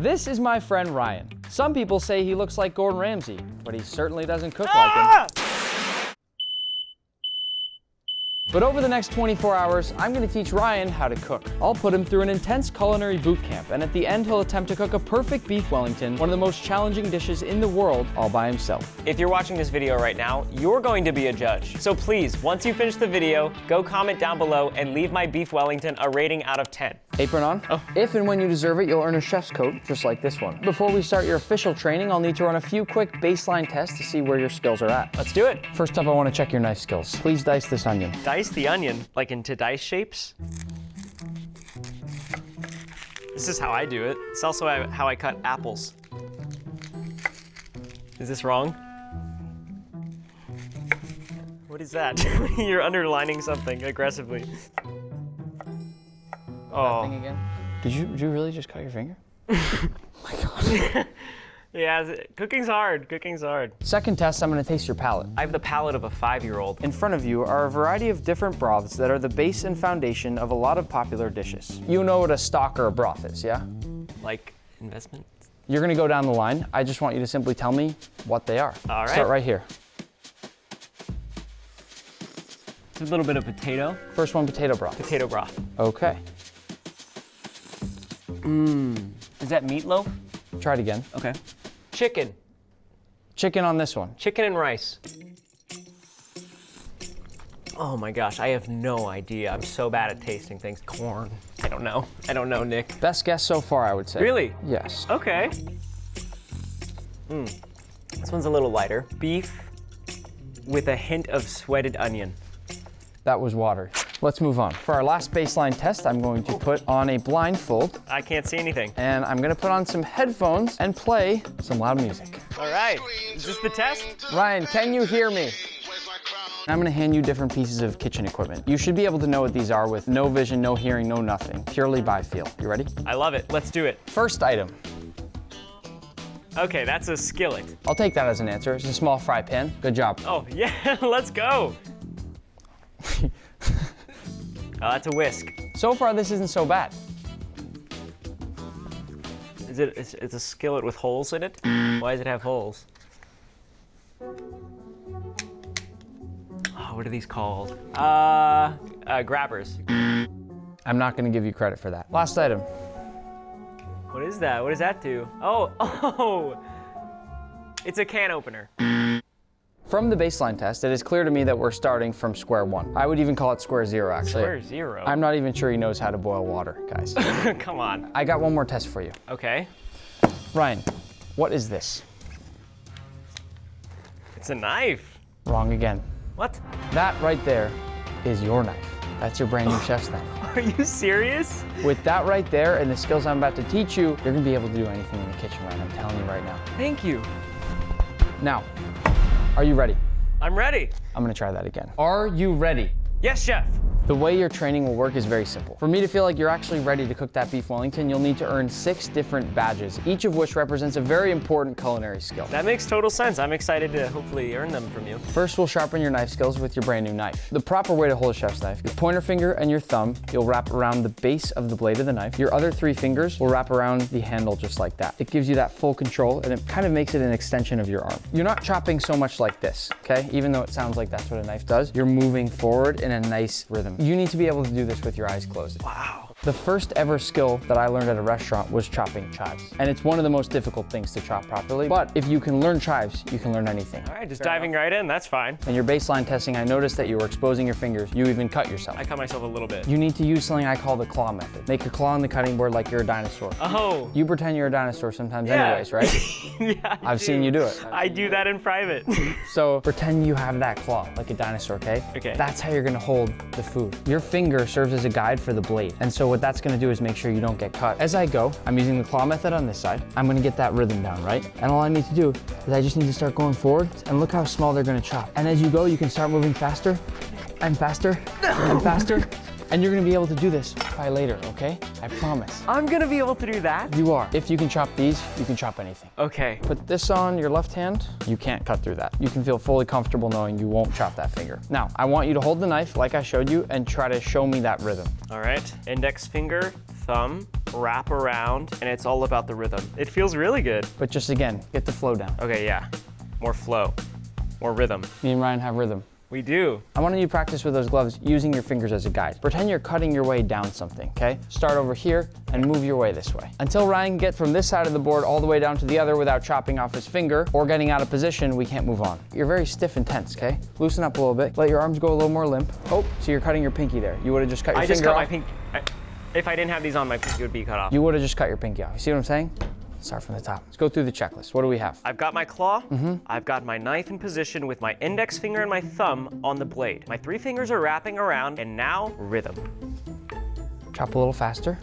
This is my friend Ryan. Some people say he looks like Gordon Ramsay, but he certainly doesn't cook like him. But over the next 24 hours, I'm going to teach Ryan how to cook. I'll put him through an intense culinary boot camp, and at the end, he'll attempt to cook a perfect beef Wellington, one of the most challenging dishes in the world, all by himself. If you're watching this video right now, you're going to be a judge. So please, once you finish the video, go comment down below and leave my beef Wellington a rating out of 10. Apron on? Oh. If and when you deserve it, you'll earn a chef's coat, just like this one. Before we start your official training, I'll need to run a few quick baseline tests to see where your skills are at. Let's do it. First up, I want to check your knife skills. Please dice this onion. Dice the onion, like into dice shapes. This is how I do it. It's also how I cut apples. Is this wrong? What is that? You're underlining something aggressively. Oh. Thing again? Did you really just cut your finger? Oh my God. Yeah, cooking's hard. Cooking's hard. Second test, I'm gonna taste your palate. I have the palate of a 5-year-old. In front of you are a variety of different broths that are the base and foundation of a lot of popular dishes. You know what a stock or a broth is, yeah? Like investment? You're gonna go down the line. I just want you to simply tell me what they are. All right. Start right here. It's a little bit of potato. First one, potato broth. Potato broth. Okay. Is that meatloaf? Try it again. Okay. Chicken. Chicken on this one. Chicken and rice. Oh my gosh, I have no idea. I'm so bad at tasting things. Corn. I don't know. I don't know, Nick. Best guess so far, I would say. Really? Yes. Okay. This one's a little lighter. Beef with a hint of sweated onion. That was water. Let's move on. For our last baseline test, I'm going to put on a blindfold, I can't see anything. and I'm gonna put on some headphones and play some loud music. All right. Is this the test? Ryan, can you hear me? I'm gonna hand you different pieces of kitchen equipment. You should be able to know what these are with no vision, no hearing, no nothing. Purely by feel. You ready? I love it. Let's do it. First item. Okay, that's a skillet. I'll take that as an answer. It's a small fry pan. Good job. Oh, yeah, let's go. Oh, that's a whisk. So far, this isn't so bad. It's a skillet with holes in it? Why does it have holes? Oh, what are these called? Grabbers. I'm not gonna give you credit for that. Last item. What is that? What does that do? Oh, it's a can opener. From the baseline test, it is clear to me that we're starting from square one. I would even call it square zero, actually. Square zero? I'm not even sure he knows how to boil water, guys. Come on. I got one more test for you. Okay. Ryan, what is this? It's a knife. Wrong again. What? That right there is your knife. That's your brand new chef's knife. Are you serious? With that right there and the skills I'm about to teach you, you're gonna be able to do anything in the kitchen, Ryan. I'm telling you right now. Thank you. Now, are you ready? I'm ready. I'm gonna try that again. Are you ready? Yes, chef. The way your training will work is very simple. For me to feel like you're actually ready to cook that beef Wellington, you'll need to earn 6 different badges, each of which represents a very important culinary skill. That makes total sense. I'm excited to hopefully earn them from you. First, we'll sharpen your knife skills with your brand new knife. The proper way to hold a chef's knife, your pointer finger and your thumb, you'll wrap around the base of the blade of the knife. Your other 3 fingers will wrap around the handle just like that. It gives you that full control and it kind of makes it an extension of your arm. You're not chopping so much like this, okay? Even though it sounds like that's what a knife does, you're moving forward in a nice rhythm. You need to be able to do this with your eyes closed. Wow. The first ever skill that I learned at a restaurant was chopping chives. And it's one of the most difficult things to chop properly. But if you can learn chives, you can learn anything. All right, just diving right in. That's fine. In your baseline testing, I noticed that you were exposing your fingers. You even cut yourself. I cut myself a little bit. You need to use something I call the claw method. Make a claw on the cutting board like you're a dinosaur. Oh. You pretend you're a dinosaur sometimes Yeah. anyways, right? Yeah, I've seen you do it. I do that in private. So pretend you have that claw like a dinosaur, okay? Okay. That's how you're gonna hold the food. Your finger serves as a guide for the blade. And so what that's gonna do is make sure you don't get cut. As I go, I'm using the claw method on this side. I'm gonna get that rhythm down, right? And all I need to do is I just need to start going forward and look how small they're gonna chop. And as you go, you can start moving faster and faster and faster. And you're gonna be able to do this by later, okay? I promise. I'm gonna be able to do that? You are. If you can chop these, you can chop anything. Okay. Put this on your left hand, you can't cut through that. You can feel fully comfortable knowing you won't chop that finger. Now, I want you to hold the knife like I showed you and try to show me that rhythm. All right. Index finger, thumb, wrap around, and it's all about the rhythm. It feels really good. But just again, get the flow down. Okay, yeah. More flow, more rhythm. Me and Ryan have rhythm. We do. I want you to practice with those gloves using your fingers as a guide. Pretend you're cutting your way down something, okay? Start over here and move your way this way. Until Ryan can get from this side of the board all the way down to the other without chopping off his finger or getting out of position, we can't move on. You're very stiff and tense, okay? Loosen up a little bit. Let your arms go a little more limp. Oh, so you're cutting your pinky there. You would have just cut your I finger just cut off. my pinky. If I didn't have these on, my pinky would be cut off. You would have just cut your pinky off. You see what I'm saying? Start from the top. Let's go through the checklist. What do we have? I've got my claw, I've got my knife in position with my index finger and my thumb on the blade. My 3 fingers are wrapping around, and now rhythm. Chop a little faster.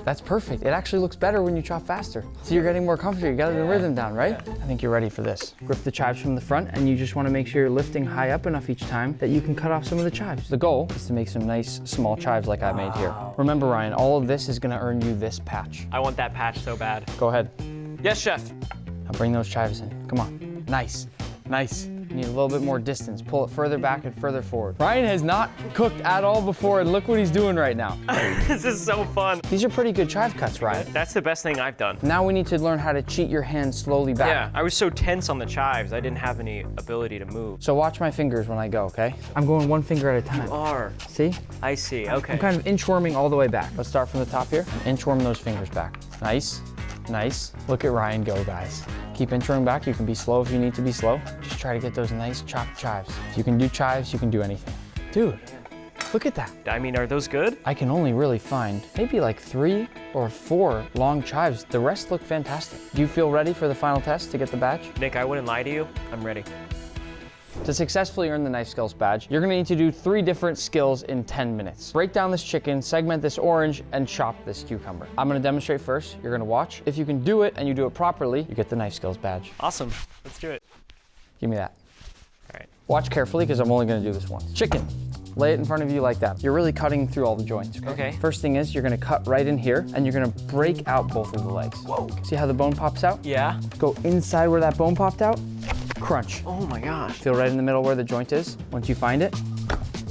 That's perfect. It actually looks better when you chop faster. So you're getting more comfortable. You got the rhythm down, right? I think you're ready for this. Grip the chives from the front, and you just want to make sure you're lifting high up enough each time that you can cut off some of the chives. The goal is to make some nice small chives like I made here. Remember, Ryan, all of this is going to earn you this patch. I want that patch so bad. Go ahead. Yes, chef. Now bring those chives in. Come on. Nice. Nice. You need a little bit more distance. Pull it further back and further forward. Ryan has not cooked at all before, and look what he's doing right now. This is so fun. These are pretty good chive cuts, Ryan. That's the best thing I've done. Now we need to learn how to cheat your hands slowly back. Yeah, I was so tense on the chives, I didn't have any ability to move. So watch my fingers when I go, okay? I'm going one finger at a time. See? I see, okay. I'm kind of inchworming all the way back. Let's start from the top here. Inchworm those fingers back. Nice, nice. Look at Ryan go, guys. Keep inchworming back. You can be slow if you need to be slow. Just try to get those nice chopped chives. If you can do chives, you can do anything. Dude, look at that. I mean, are those good? I can only really find maybe like 3 or 4 long chives. The rest look fantastic. Do you feel ready for the final test to get the badge? Nick, I wouldn't lie to you. I'm ready. To successfully earn the Knife Skills badge, you're gonna need to do 3 different skills in 10 minutes. Break down this chicken, segment this orange, and chop this cucumber. I'm gonna demonstrate first, you're gonna watch. If you can do it and you do it properly, you get the Knife Skills badge. Awesome, let's do it. Give me that. All right. Watch carefully, because I'm only gonna do this once. Chicken, lay it in front of you like that. You're really cutting through all the joints. Okay. First thing is, you're gonna cut right in here, and you're gonna break out both of the legs. Whoa. See how the bone pops out? Yeah. Go inside where that bone popped out, crunch. Oh my gosh. Feel right in the middle where the joint is. Once you find it,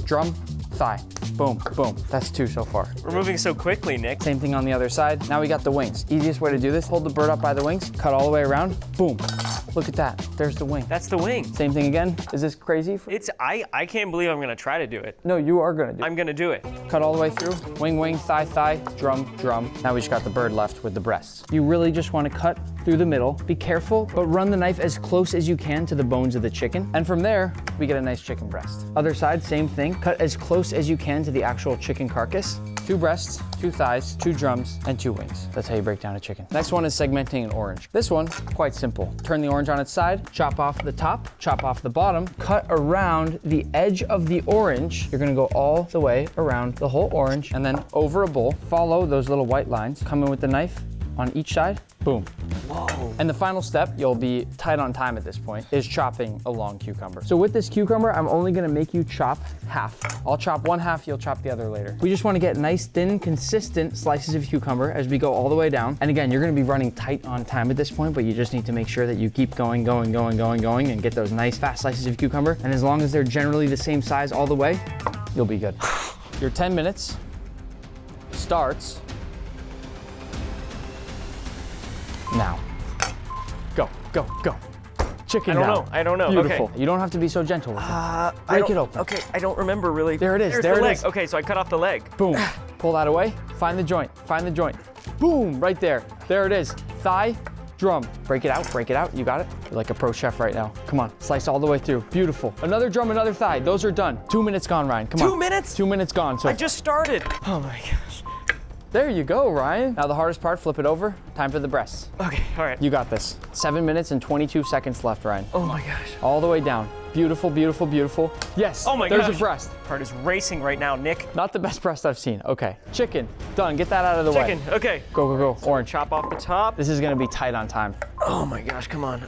drum, thigh. Boom, boom. That's 2 so far. We're moving so quickly, Nick. Same thing on the other side. Now we got the wings. Easiest way to do this, hold the bird up by the wings, cut all the way around, boom. Look at that, there's the wing. That's the wing. Same thing again. Is this crazy? I can't believe I'm gonna try to do it. No, you are gonna do it. I'm gonna do it. Cut all the way through, wing, wing, thigh, thigh, drum, drum. Now we just got the bird left with the breasts. You really just wanna cut through the middle. Be careful, but run the knife as close as you can to the bones of the chicken. And from there, we get a nice chicken breast. Other side, same thing. Cut as close as you can to the actual chicken carcass. 2 breasts, 2 thighs, 2 drums, and 2 wings. That's how you break down a chicken. Next one is segmenting an orange. This one, quite simple. Turn the orange on its side, chop off the top, chop off the bottom, cut around the edge of the orange. You're gonna go all the way around the whole orange, and then over a bowl. Follow those little white lines. Come in with the knife on each side, boom. Whoa. And the final step, you'll be tight on time at this point, is chopping a long cucumber. So with this cucumber, I'm only gonna make you chop half. I'll chop one half, you'll chop the other later. We just wanna get nice, thin, consistent slices of cucumber as we go all the way down. And again, you're gonna be running tight on time at this point, but you just need to make sure that you keep going, and get those nice, fast slices of cucumber. And as long as they're generally the same size all the way, you'll be good. Your 10 minutes starts now. Go, go, go. Chicken down. I don't know. Beautiful. Okay. You don't have to be so gentle with it. Break it open. Okay, I don't remember really. There it is, There's there the it leg. is. Okay, so I cut off the leg. Boom. Pull that away. Find the joint. Find the joint. Boom. Right there. There it is. Thigh, drum. Break it out. Break it out. You got it? You're like a pro chef right now. Come on. Slice all the way through. Beautiful. Another drum, another thigh. Those are done. 2 minutes gone, Ryan. Come on. 2 minutes? 2 minutes gone. So I just started. Oh my gosh. there you go, Ryan. Now the hardest part, flip it over. Time for the breasts. Okay, all right. You got this. 7 minutes and 22 seconds left, Ryan. Oh my gosh. All the way down. Beautiful, beautiful, beautiful. Yes, Oh my there's gosh. a breast. Heart is racing right now, Nick. Not the best breast I've seen. Okay, chicken, done. Get that out of the way. Chicken, okay. Go, go, go. Orange. Chop off the top. This is gonna be tight on time. Oh my gosh, come on.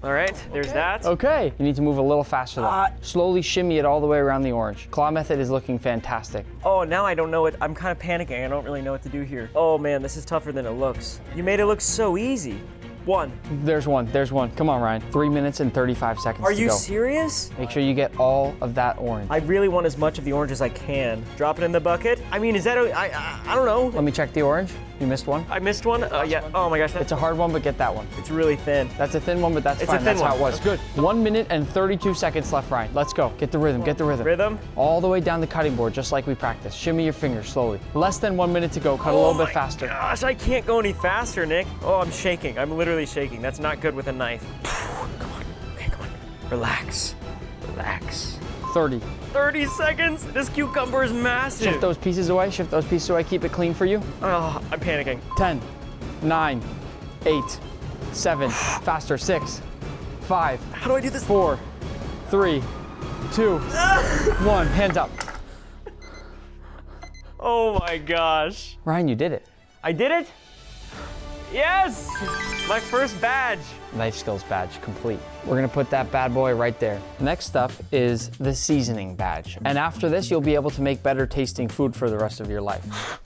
All right, there's that. Okay, you need to move a little faster though. Slowly shimmy it all the way around the orange. Claw method is looking fantastic. Oh, now I don't know what, I'm kind of panicking. I don't really know what to do here. Oh man, this is tougher than it looks. You made it look so easy. One. There's one. Come on, Ryan. 3 minutes and 35 seconds Are to you go. serious? Make sure you get all of that orange. I really want as much of the orange as I can. Drop it in the bucket. I mean, is that, I don't know. Let me check the orange. You missed one. I missed one? Yeah. Oh my gosh, It's a hard one, but get that one. it's really thin. That's a thin one, but that's It's fine. a thin That's how it one. was. Good. 1 minute and 32 seconds left, Ryan. Let's go. Get the rhythm. Get the rhythm. Rhythm? All the way down the cutting board, just like we practiced. Shimmy your fingers slowly. Less than 1 minute to go. Cut a little bit faster. Gosh, I can't go any faster, Nick. Oh, I'm shaking. I'm literally shaking. That's not good with a knife. Come on. Okay, come on. Relax. Relax. 30. 30 seconds? This cucumber is massive. Shift those pieces away. Shift those pieces away. Keep it clean for you. Oh, I'm panicking. 10, 9, 8, 7, faster. 6, 5, How do I do this? 4, 3, 2, 1. Hands up. Oh my gosh. Ryan, you did it. I did it? Yes! My first badge. Knife skills badge complete. We're gonna put that bad boy right there. Next up is the seasoning badge. And after this, you'll be able to make better tasting food for the rest of your life.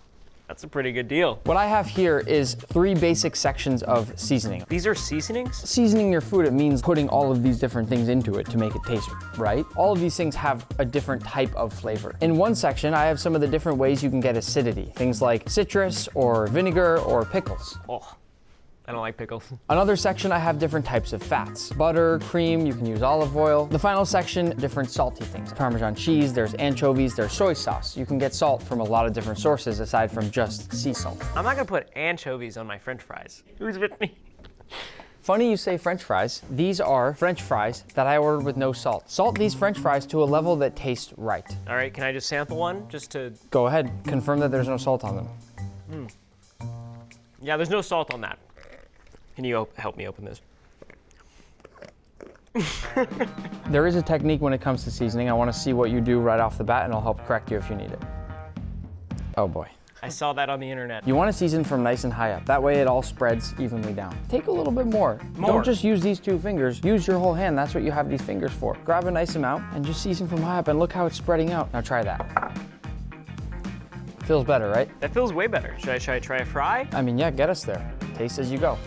That's a pretty good deal. What I have here is 3 basic sections of seasoning. These are seasonings? Seasoning your food, it means putting all of these different things into it to make it taste right. All of these things have a different type of flavor. In one section, I have some of the different ways you can get acidity. Things like citrus or vinegar or pickles. Oh, I don't like pickles. Another section, I have different types of fats. Butter, cream, you can use olive oil. The final section, different salty things. Parmesan cheese, there's anchovies, there's soy sauce. You can get salt from a lot of different sources aside from just sea salt. I'm not gonna put anchovies on my French fries. Who's with me? Funny you say French fries. These are French fries that I ordered with no salt. Salt these French fries to a level that tastes right. All right, can I just sample one just to? Go ahead, confirm that there's no salt on them. Yeah, there's no salt on that. Can you help me open this? There is a technique when it comes to seasoning. I want to see what you do right off the bat and I'll help correct you if you need it. Oh boy. I saw that on the internet. You want to season from nice and high up. That way it all spreads evenly down. Take a little bit more. More. Don't just use these 2 fingers. Use your whole hand. That's what you have these fingers for. Grab a nice amount and just season from high up and look how it's spreading out. Now try that. Feels better, right? That feels way better. Should I try a fry? I mean, yeah, get us there. Taste as you go.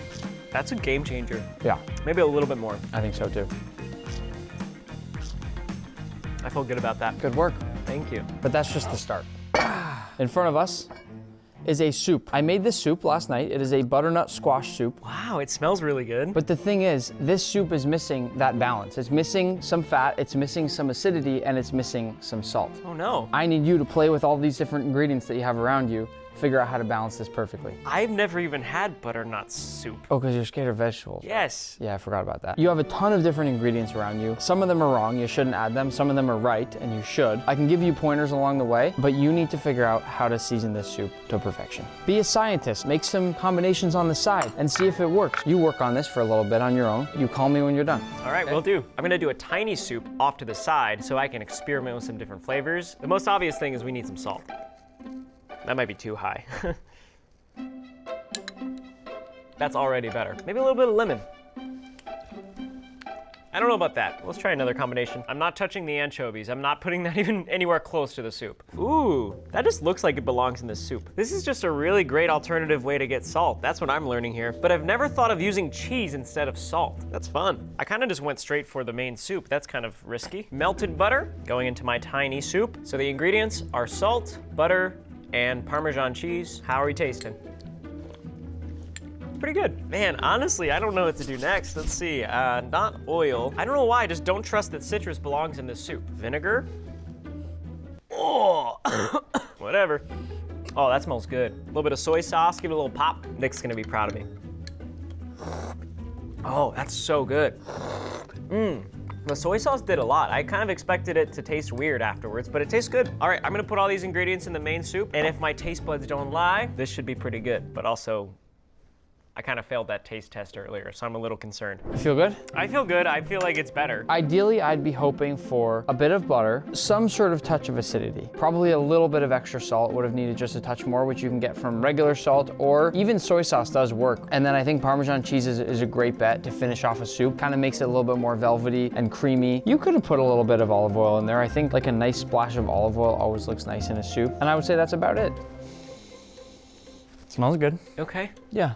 That's a game changer. Yeah, Maybe a little bit more. I think so too. I feel good about that. Good work. Thank you. But that's just the start. In front of us is a soup. I made this soup last night. It is a butternut squash soup. Wow, it smells really good. But the thing is, this soup is missing that balance. It's missing some fat, it's missing some acidity, and it's missing some salt. Oh no. I need you to play with all these different ingredients that you have around you, figure out how to balance this perfectly. I've never even had butternut soup. Oh, because you're scared of vegetables. Yes. Yeah, I forgot about that. You have a ton of different ingredients around you. Some of them are wrong, you shouldn't add them. Some of them are right, and you should. I can give you pointers along the way, but you need to figure out how to season this soup to perfection. Be a scientist, make some combinations on the side, and see if it works. You work on this for a little bit on your own. You call me when you're done. All right, will do. I'm gonna do a tiny soup off to the side so I can experiment with some different flavors. The most obvious thing is we need some salt. That might be too high. That's already better. Maybe a little bit of lemon. I don't know about that. Let's try another combination. I'm not touching the anchovies. I'm not putting that even anywhere close to the soup. Ooh, that just looks like it belongs in this soup. This is just a really great alternative way to get salt. That's what I'm learning here. But I've never thought of using cheese instead of salt. That's fun. I kind of just went straight for the main soup. That's kind of risky. Melted butter going into my tiny soup. So the ingredients are salt, butter, and Parmesan cheese. How are we tasting? Pretty good. Man, honestly, I don't know what to do next. Let's see, not oil. I don't know why, I just don't trust that citrus belongs in this soup. Vinegar. Oh, whatever. Oh, that smells good. A little bit of soy sauce, give it a little pop. Nick's gonna be proud of me. Oh, that's so good. The soy sauce did a lot. I kind of expected it to taste weird afterwards, but it tastes good. All right, I'm gonna put all these ingredients in the main soup, and if my taste buds don't lie, this should be pretty good, but also, I kind of failed that taste test earlier, so I'm a little concerned. You feel good? I feel good. I feel like it's better. Ideally, I'd be hoping for a bit of butter, some sort of touch of acidity. Probably a little bit of extra salt. Would have needed just a touch more, which you can get from regular salt, or even soy sauce does work. And then I think Parmesan cheese is a great bet to finish off a soup. Kind of makes it a little bit more velvety and creamy. You could have put a little bit of olive oil in there. I think like a nice splash of olive oil always looks nice in a soup. And I would say that's about it. Smells good. Okay. Yeah.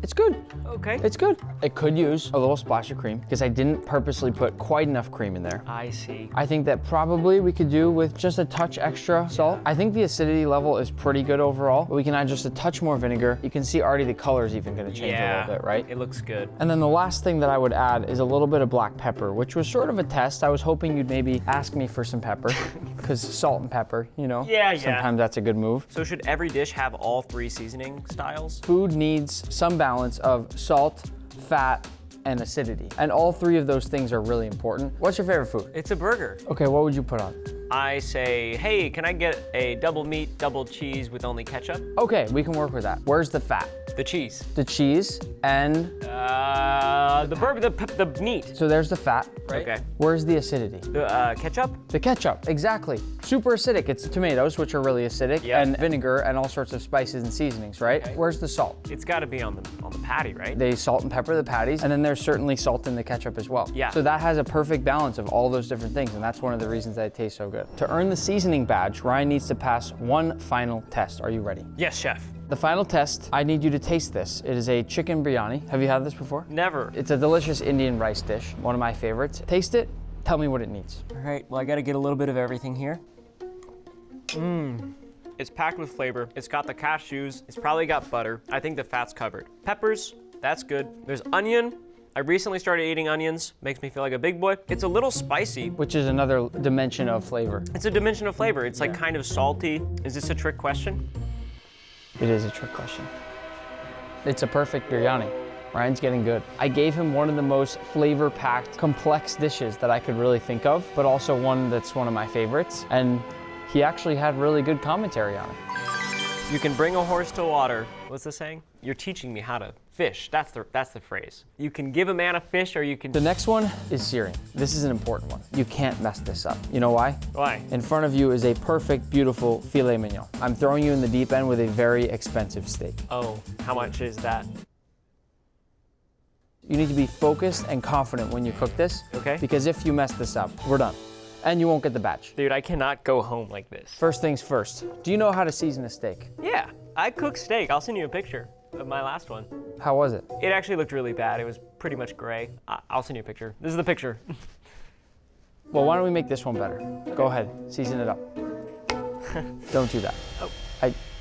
It's good. Okay. It's good. It could use a little splash of cream because I didn't purposely put quite enough cream in there. I see. I think that probably we could do with just a touch extra salt. I think the acidity level is pretty good overall, but we can add just a touch more vinegar. You can see already the color is even gonna change a little bit, right? It looks good. And then the last thing that I would add is a little bit of black pepper, which was sort of a test. I was hoping you'd maybe ask me for some pepper because salt and pepper, you know? Yeah. Sometimes that's a good move. So should every dish have all 3 seasoning styles? Food needs some balance of salt, fat, and acidity. And all 3 of those things are really important. What's your favorite food? It's a burger. Okay, what would you put on? I say, hey, can I get a double meat, double cheese with only ketchup? Okay, we can work with that. Where's the fat? The cheese. The cheese and... The meat. So there's the fat, right? Okay. Where's the acidity? The ketchup? The ketchup, exactly. Super acidic. It's tomatoes, which are really acidic, Yep. and vinegar and all sorts of spices and seasonings, right? Okay. Where's the salt? It's got to be on the patty, right? They salt and pepper the patties, and then there's certainly salt in the ketchup as well. Yeah. So that has a perfect balance of all those different things, and that's one of the reasons that it tastes so good. To earn the seasoning badge, Ryan needs to pass one final test. Are you ready? Yes, chef. The final test, I need you to taste this. It is a chicken biryani. Have you had this before? Never. It's a delicious Indian rice dish, one of my favorites. Taste it, tell me what it needs. All right, well, I got to get a little bit of everything here. It's packed with flavor. It's got the cashews. It's probably got butter. I think the fat's covered. Peppers, that's good. There's onion. I recently started eating onions. Makes me feel like a big boy. It's a little spicy. Which is another dimension of flavor. It's a dimension of flavor. It's like kind of salty. Is this a trick question? It is a trick question. It's a perfect biryani. Ryan's getting good. I gave him one of the most flavor-packed, complex dishes that I could really think of, but also one that's one of my favorites. And he actually had really good commentary on it. You can bring a horse to water. What's the saying? You're teaching me how to fish. That's the phrase. You can give a man a fish, or you can... The next one is searing. This is an important one. You can't mess this up. You know why? Why? In front of you is a perfect, beautiful filet mignon. I'm throwing you in the deep end with a very expensive steak. Oh, how much is that? You need to be focused and confident when you cook this. Okay. Because if you mess this up, we're done. And you won't get the badge. Dude, I cannot go home like this. First things first, do you know how to season a steak? Yeah, I cook steak. I'll send you a picture of my last one. How was it? It actually looked really bad. It was pretty much gray. I'll send you a picture. This is the picture. Well, why don't we make this one better? Go ahead, season it up. Don't do that. Oh.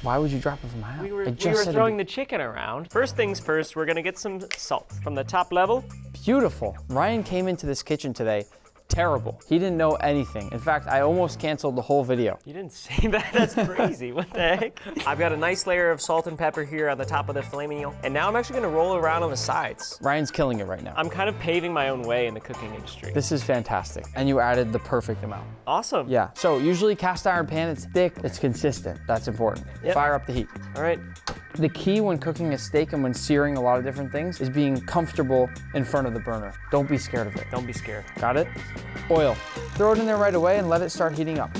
Why would you drop it from my house? We were throwing the chicken around. First things first, we're gonna get some salt from the top level. Beautiful. Ryan came into this kitchen today terrible. He didn't know anything. In fact, I almost canceled the whole video. You didn't say that. That's crazy. What the heck? I've got a nice layer of salt and pepper here on the top of the filet mignon. And now I'm actually gonna roll around on the sides. Ryan's killing it right now. I'm kind of paving my own way in the cooking industry. This is fantastic. And you added the perfect amount. Awesome. Yeah. So usually cast iron pan, it's thick, it's consistent. That's important. Yep. Fire up the heat. All right. The key when cooking a steak and when searing a lot of different things is being comfortable in front of the burner. Don't be scared of it. Don't be scared. Got it? Oil. Throw it in there right away and let it start heating up.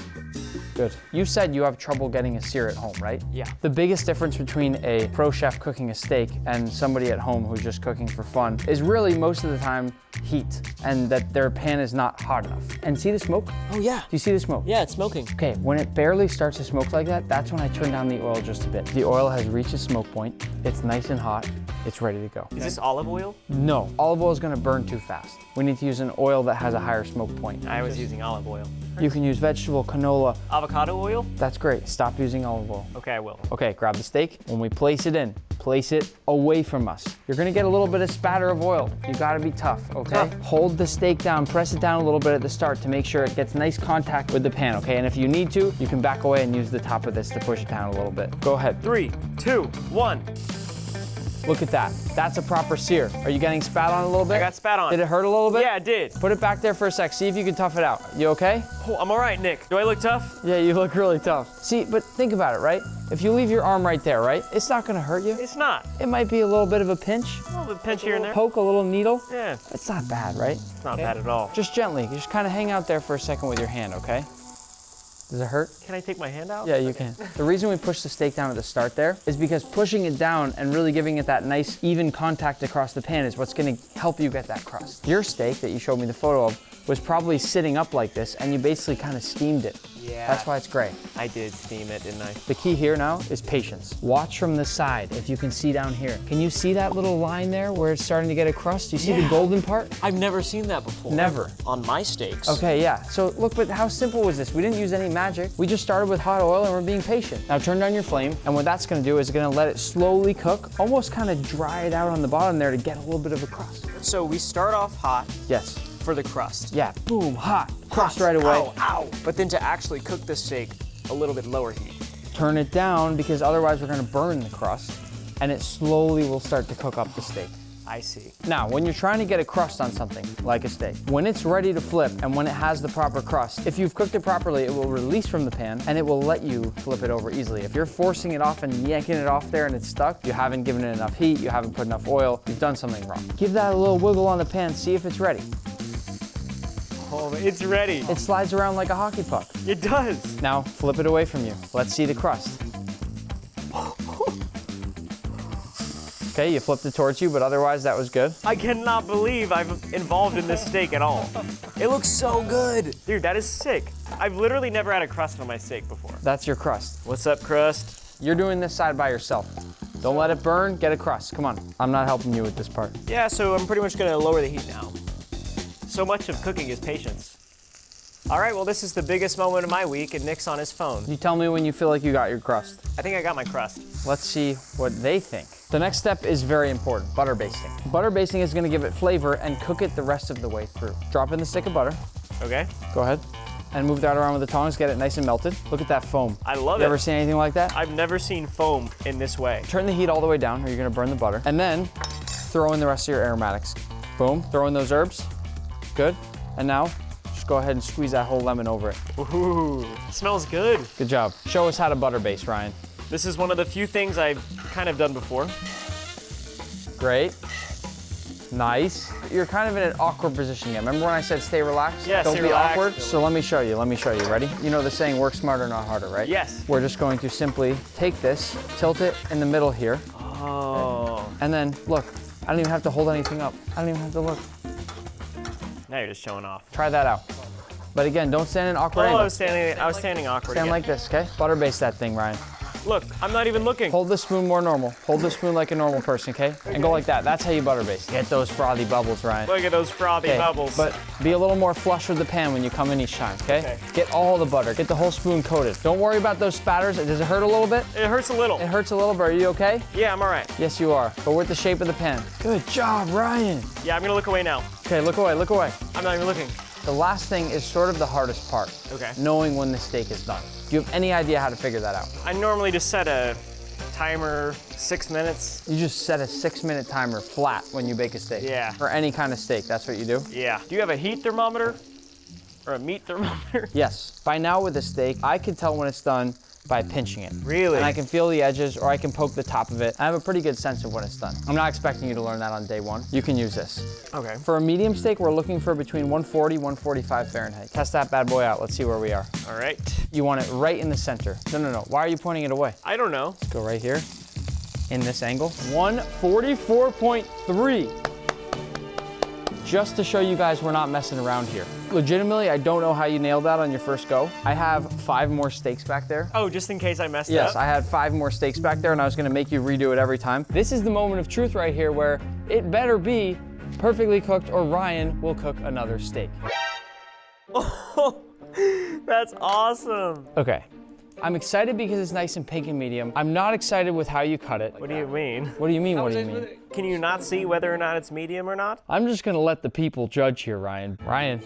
Good. You said you have trouble getting a sear at home, right? Yeah. The biggest difference between a pro chef cooking a steak and somebody at home who's just cooking for fun is really most of the time heat and that their pan is not hot enough. And see the smoke? Oh yeah. Do you see the smoke? Yeah, it's smoking. Okay, when it barely starts to smoke like that, that's when I turn down the oil just a bit. The oil has reached its smoke point. It's nice and hot. It's ready to go. Is this olive oil? No, olive oil is gonna burn too fast. We need to use an oil that has a higher smoke point. I was using olive oil. You can use vegetable, canola. Avocado oil? That's great. Stop using olive oil. Okay, I will. Okay, grab the steak. When we place it in, place it away from us. You're gonna get a little bit of spatter of oil. You gotta be tough, okay? Tough. Hold the steak down, press it down a little bit at the start to make sure it gets nice contact with the pan, okay? And if you need to, you can back away and use the top of this to push it down a little bit. Go ahead. 3, 2, 1. Look at that. That's a proper sear. Are you getting spat on a little bit? I got spat on. Did it hurt a little bit? Yeah, it did. Put it back there for a sec. See if you can tough it out. You okay? Oh, I'm all right, Nick. Do I look tough? Yeah, you look really tough. See, but think about it, right? If you leave your arm right there, right? It's not gonna hurt you. It's not. It might be a little bit of a pinch. A little bit pinch here and there. Poke, a little needle. Yeah, It's not bad, right? it's not bad at all. Just gently. Just kind of hang out there for a second with your hand, okay? Does it hurt? Can I take my hand out? Yeah, you can. The reason we push the steak down at the start there is because pushing it down and really giving it that nice even contact across the pan is what's gonna help you get that crust. Your steak that you showed me the photo of was probably sitting up like this, and you basically kind of steamed it. Yeah. That's why it's gray. I did steam it, didn't I? The key here now is patience. Watch from the side, if you can see down here. Can you see that little line there where it's starting to get a crust? Do you see the golden part? I've never seen that before. Never. On my steaks. Okay, yeah. So look, but how simple was this? We didn't use any magic. We just started with hot oil and we're being patient. Now turn down your flame, and what that's gonna do is gonna let it slowly cook, almost kind of dry it out on the bottom there to get a little bit of a crust. So we start off hot Yes. for the crust. Yeah, boom, hot. Crust right away. Ow, ow. But then to actually cook the steak, a little bit lower heat. Turn it down because otherwise we're gonna burn the crust, and it slowly will start to cook up the steak. I see. Now, when you're trying to get a crust on something, like a steak, when it's ready to flip and when it has the proper crust, if you've cooked it properly, it will release from the pan and it will let you flip it over easily. If you're forcing it off and yanking it off there and it's stuck, you haven't given it enough heat, you haven't put enough oil, you've done something wrong. Give that a little wiggle on the pan, see if it's ready. Oh, it's ready. It slides around like a hockey puck. It does. Now, flip it away from you. Let's see the crust. Okay, you flipped it towards you, but otherwise that was good. I cannot believe I'm involved in this steak at all. It looks so good. Dude, that is sick. I've literally never had a crust on my steak before. That's your crust. What's up, crust? You're doing this side by yourself. Don't let it burn, get a crust. Come on. I'm not helping you with this part. Yeah, so I'm pretty much gonna lower the heat now. So much of cooking is patience. All right, well, this is the biggest moment of my week, and Nick's on his phone. You tell me when you feel like you got your crust. I think I got my crust. Let's see what they think. The next step is very important, butter basting. Butter basting is gonna give it flavor and cook it the rest of the way through. Drop in the stick of butter. Okay. Go ahead. And move that around with the tongs, get it nice and melted. Look at that foam. I love You it. ever seen anything like that? I've never seen foam in this way. Turn the heat all the way down or you're gonna burn the butter. And then throw in the rest of your aromatics. Boom, throw in those herbs. Good. And now, just go ahead and squeeze that whole lemon over it. Ooh, smells good. Good job. Show us how to butter baste, Ryan. This is one of the few things I've kind of done before. Great. Nice. You're kind of in an awkward position again. Remember when I said stay relaxed? Yeah, Don't stay be relaxed. awkward. So let me show you. Ready? You know the saying, work smarter, not harder, right? Yes. We're just going to simply take this, tilt it in the middle here, Oh. and then look. I don't even have to hold anything up. I don't even have to look. Now you're just showing off. Try that out. But again, don't stand in awkward Oh, angle. I was standing awkward Stand again. like this, okay? Butter baste that thing, Ryan. Look, I'm not even looking. Hold the spoon more normal. Hold the spoon like a normal person, okay? And go like that. That's how you butter baste. Get those frothy bubbles, Ryan. Look at those frothy Okay, bubbles. but be a little more flush with the pan when you come in each time, okay? Okay. Get all the butter. Get the whole spoon coated. Don't worry about those spatters. Does it hurt a little bit? it hurts a little. It hurts a little, but are you okay? Yeah, I'm all right. Yes, you are. But with the shape of the pan. Good job, Ryan. Yeah, I'm gonna look away now. Okay, look away, look away. I'm not even looking. The last thing is sort of the hardest part. Okay. Knowing when the steak is done. Do you have any idea how to figure that out? I normally just set a timer 6 minutes. You just set a 6-minute timer flat when you bake a steak. Yeah. For any kind of steak, that's what you do? Yeah. Do you have a heat thermometer? Or a meat thermometer? Yes. By now with a steak, I can tell when it's done by pinching it. Really? And I can feel the edges or I can poke the top of it. I have a pretty good sense of when it's done. I'm not expecting you to learn that on day one. You can use this. Okay. For a medium steak, we're looking for between 140, 145 Fahrenheit. Test that bad boy out. Let's see where we are. All right. You want it right in the center. No. Why are you pointing it away? I don't know. Go right here in this angle. 144.3. Just to show you guys we're not messing around here. Legitimately, I don't know how you nailed that on your first go. I have 5 more steaks back there. Oh, just in case I messed Yes, up? I had 5 more steaks back there and I was gonna make you redo it every time. This is the moment of truth right here where it better be perfectly cooked or Ryan will cook another steak. That's awesome. Okay, I'm excited because it's nice and pink and medium. I'm not excited with how you cut it. What do you mean? What do you mean, what do you mean? Can you not see whether or not it's medium or not? I'm just gonna let the people judge here, Ryan. Ryan.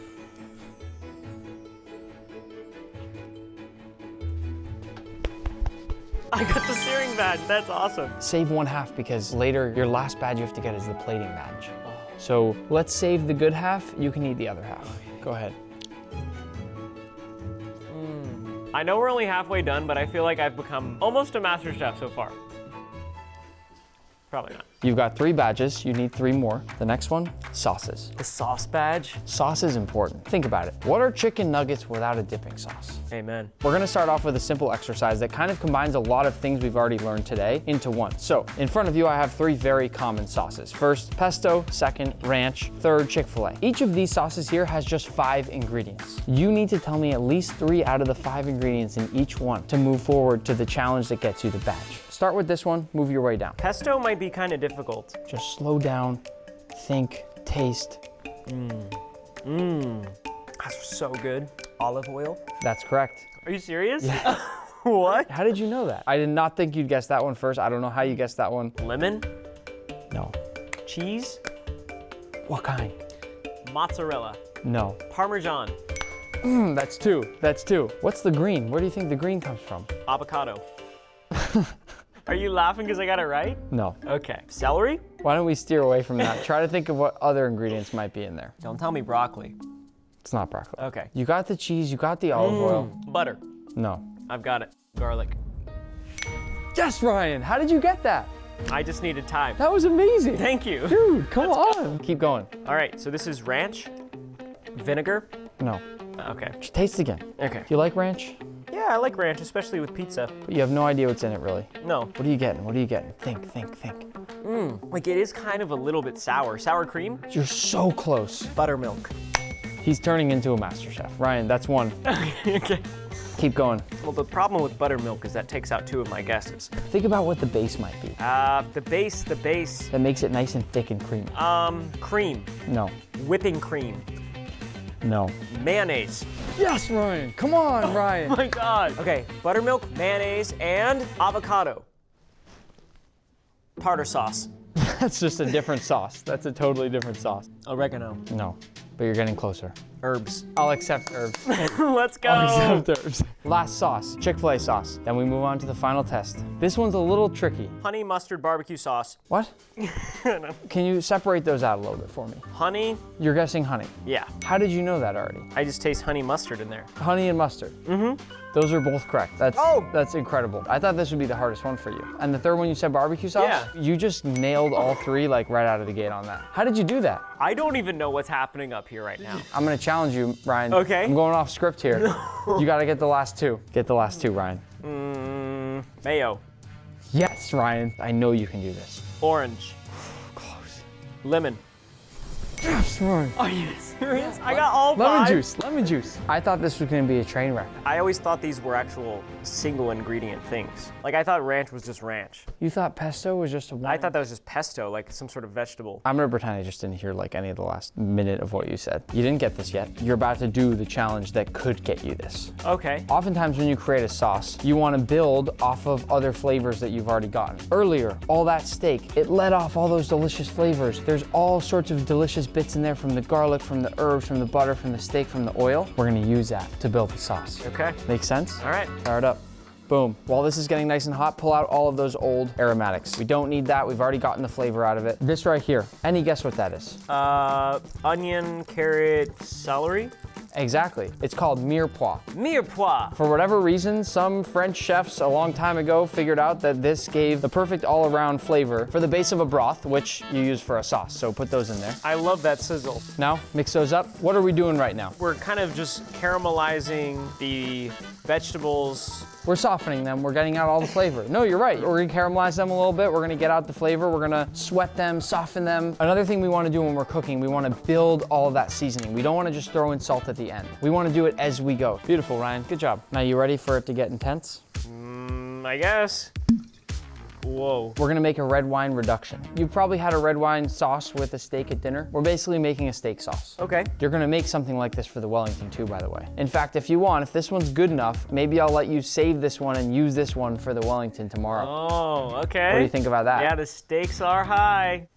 I got the searing badge. That's awesome. Save 1/2 because later your last badge you have to get is the plating badge. So let's save the good half. You can eat the other half. Go ahead. I know we're only halfway done, but I feel like I've become almost a master chef so far. Probably not. You've got 3 badges, you need 3 more. The next one, sauces. The sauce badge? Sauce is important. Think about it. What are chicken nuggets without a dipping sauce? Amen. We're gonna start off with a simple exercise that kind of combines a lot of things we've already learned today into one. So, in front of you, I have 3 very common sauces. First, pesto, second, ranch, third, Chick-fil-A. Each of these sauces here has just 5 ingredients. You need to tell me at least 3 out of the 5 ingredients in each one to move forward to the challenge that gets you the badge. Start with this one, move your way down. Pesto might be kind of difficult. Just slow down, think, taste. That's so good. Olive oil. That's correct. Are you serious? Yeah. What? How did you know that? I did not think you'd guess that one first. I don't know how you guessed that one. Lemon? No. Cheese? What kind? Mozzarella. No. Parmesan. That's 2. That's 2. What's the green? Where do you think the green comes from? Avocado. Are you laughing because I got it right? No. Okay. Celery? Why don't we steer away from that? Try to think of what other ingredients might be in there. Don't tell me broccoli. It's not broccoli. Okay. You got the cheese, you got the olive oil. Butter. No. I've got it. Garlic. Yes, Ryan. How did you get that? I just needed time. That was amazing. Thank you. Dude, come on. Keep going. All right, so this is ranch, vinegar. No. Okay. Just taste again. Okay. Do you like ranch? Yeah, I like ranch, especially with pizza. But you have no idea what's in it, really. No. What are you getting? What are you getting? Think. Like it is kind of a little bit sour. Sour cream? You're so close. Buttermilk. He's turning into a master chef. Ryan, that's 1. Okay. Keep going. Well, the problem with buttermilk is that takes out 2 of my guesses. Think about what the base might be. The base. That makes it nice and thick and creamy. Cream. No. Whipping cream. No. Mayonnaise. Yes, Ryan. Come on, Ryan. Oh my God. Okay, buttermilk, mayonnaise, and avocado. Tartar sauce. That's just a different sauce. That's a totally different sauce. Oregano. No, but you're getting closer. Herbs. I'll accept herbs. Let's go. I'll accept herbs. Last sauce, Chick-fil-A sauce. Then we move on to the final test. This one's a little tricky. Honey mustard barbecue sauce. What? Can you separate those out a little bit for me? Honey? You're guessing honey. Yeah. How did you know that already? I just taste honey mustard in there. Honey and mustard. Those are both correct. That's incredible. I thought this would be the hardest one for you. And the third one you said barbecue sauce? Yeah. You just nailed all 3 like right out of the gate on that. How did you do that? I don't even know what's happening up here right now. I'm gonna challenge you, Ryan. Okay. I'm going off script here. You gotta get the last 2. Get the last 2, Ryan. Mayo. Yes, Ryan. I know you can do this. Orange. Close. Lemon. Yes, Ryan. Are you serious? I got all 5. Lemon juice. I thought this was gonna be a train wreck. I always thought these were actual single ingredient things. Like I thought ranch was just ranch. You thought pesto was just a one? I thought that was just pesto, like some sort of vegetable. I'm gonna pretend I just didn't hear like any of the last minute of what you said. You didn't get this yet. You're about to do the challenge that could get you this. Okay. Oftentimes when you create a sauce, you wanna build off of other flavors that you've already gotten. Earlier, all that steak, it let off all those delicious flavors. There's all sorts of delicious bits in there from the garlic, from the herbs, from the butter, from the steak, from the oil. We're gonna use that to build the sauce. Okay. Make sense? All right. Fire it up. Boom. While this is getting nice and hot, pull out all of those old aromatics. We don't need that. We've already gotten the flavor out of it. This right here, any guess what that is? Onion, carrot, celery. Exactly. It's called mirepoix. Mirepoix. For whatever reason, some French chefs a long time ago figured out that this gave the perfect all-around flavor for the base of a broth, which you use for a sauce. So put those in there. I love that sizzle. Now, mix those up. What are we doing right now? We're kind of just caramelizing the vegetables. We're softening them. We're getting out all the flavor. No, you're right. We're gonna caramelize them a little bit. We're gonna get out the flavor. We're gonna sweat them, soften them. Another thing we wanna do when we're cooking, we wanna build all of that seasoning. We don't wanna just throw in salt at the end. We wanna do it as we go. Beautiful, Ryan. Good job. Now, you ready for it to get intense? I guess. Whoa. We're gonna make a red wine reduction. You've probably had a red wine sauce with a steak at dinner. We're basically making a steak sauce. Okay. You're gonna make something like this for the Wellington too, by the way. In fact, if you want, if this one's good enough, maybe I'll let you save this one and use this one for the Wellington tomorrow. Oh, okay. What do you think about that? Yeah, the stakes are high.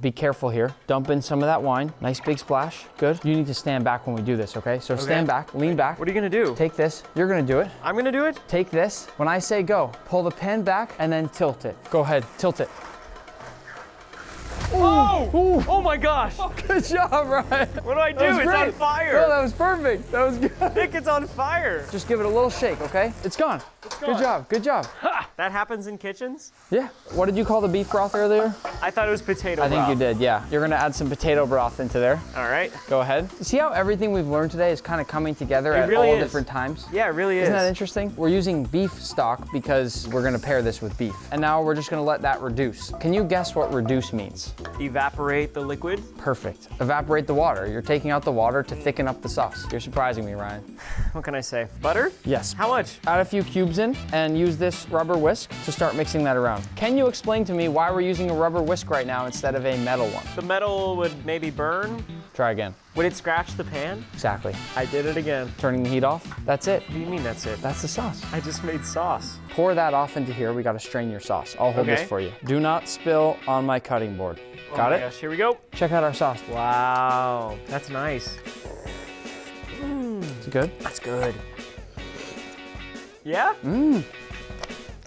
Be careful here. Dump in some of that wine. Nice big splash. Good. You need to stand back when we do this, okay? So stand back, lean back. What are you gonna do? Take this. You're gonna do it. I'm gonna do it? Take this. When I say go, pull the pan back and then tilt it. Go ahead, tilt it. Oh! Ooh. Oh my gosh! Good job, Ryan. What do I do? That was It's great. on fire! No, that was perfect. That was good. Nick, it's on fire! Just give it a little shake, okay? It's gone. gone. Good job, good job. Ha! That happens in kitchens? Yeah. What did you call the beef broth earlier? I thought it was potato I think broth. you did, yeah. You're gonna add some potato broth into there. All right. Go ahead. See how everything we've learned today is kind of coming together at really all is. different times? Yeah, it really is. Isn't that interesting? We're using beef stock because we're gonna pair this with beef. And now we're just gonna let that reduce. Can you guess what reduce means? Evaporate the liquid. Perfect. Evaporate the water. You're taking out the water to thicken up the sauce. You're surprising me, Ryan. What can I say? Butter? Yes. How much? Add a few cubes in and use this rubber whisk to start mixing that around. Can you explain to me why we're using a rubber whisk right now instead of a metal one? The metal would maybe burn. Try again. Would it scratch the pan? Exactly. I did it again. Turning the heat off. That's it. What do you mean that's it? That's the sauce. I just made sauce. Pour that off into here. We gotta strain your sauce. I'll hold Okay. this for you. Do not spill on my cutting board. Got Oh it? my gosh, here we go. Check out our sauce. Wow, that's nice. Is it good? That's good. Yeah?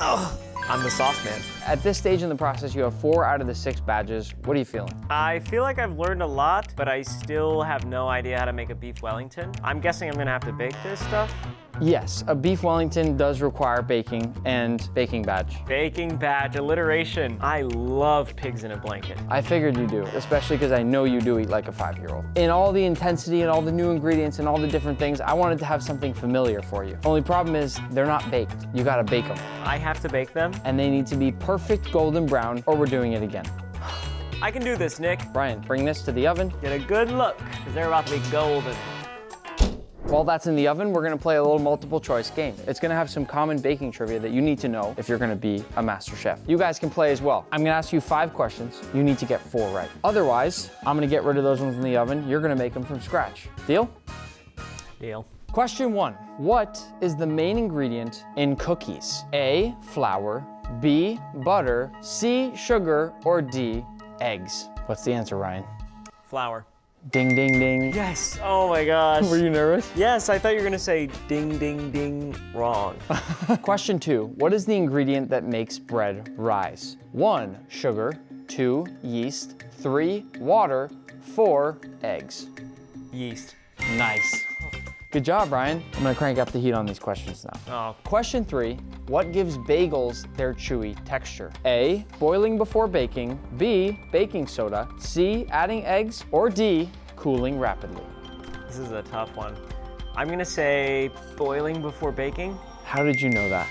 Oh, I'm the sauce man. At this stage in the process, you have 4 out of the 6 badges. What are you feeling? I feel like I've learned a lot, but I still have no idea how to make a beef Wellington. I'm guessing I'm gonna have to bake this stuff. Yes, a beef Wellington does require baking and baking badge. Baking badge, alliteration. I love pigs in a blanket. I figured you do, especially because I know you do eat like a 5-year-old. In all the intensity and all the new ingredients and all the different things, I wanted to have something familiar for you. Only problem is they're not baked. You gotta bake them. I have to bake them. And they need to be perfect golden brown or we're doing it again. I can do this, Nick. Brian, bring this to the oven. Get a good look, because they're about to be golden. While that's in the oven, we're gonna play a little multiple choice game. It's gonna have some common baking trivia that you need to know if you're gonna be a master chef. You guys can play as well. I'm gonna ask you 5 questions. You need to get 4 right. Otherwise, I'm gonna get rid of those ones in the oven. You're gonna make them from scratch. Deal? Deal. Question 1. What is the main ingredient in cookies? A, flour, B, butter, C, sugar, or D, eggs? What's the answer, Ryan? Flour. Ding, ding, ding. Yes. Oh my gosh. Were you nervous? Yes, I thought you were gonna say ding, ding, ding, wrong. Question 2. What is the ingredient that makes bread rise? 1, sugar, 2, yeast, 3, water, 4, eggs. Yeast. Nice. Good job, Brian. I'm gonna crank up the heat on these questions now. Oh, Question 3, what gives bagels their chewy texture? A, boiling before baking, B, baking soda, C, adding eggs, or D, cooling rapidly? this is a tough one. I'm gonna say boiling before baking. How did you know that?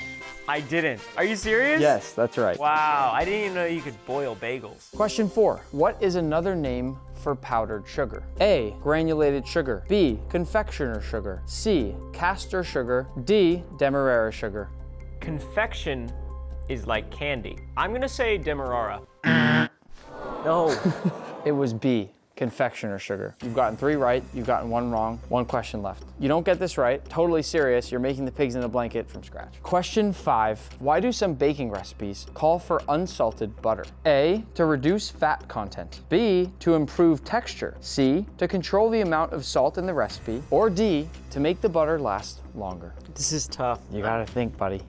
I didn't. Are you serious? Yes, that's right. Wow, I didn't even know you could boil bagels. Question 4, what is another name for powdered sugar? A, granulated sugar, B, confectioner sugar, C, castor sugar, D, demerara sugar. Confection is like candy. I'm gonna say demerara. No. It was B, confectioner sugar. You've gotten 3 right, you've gotten 1 wrong, 1 question left. You don't get this right, totally serious, you're making the pigs in a blanket from scratch. Question 5, why do some baking recipes call for unsalted butter? A, to reduce fat content. B, to improve texture. C, to control the amount of salt in the recipe. Or D, to make the butter last longer. This is tough. You gotta think, buddy.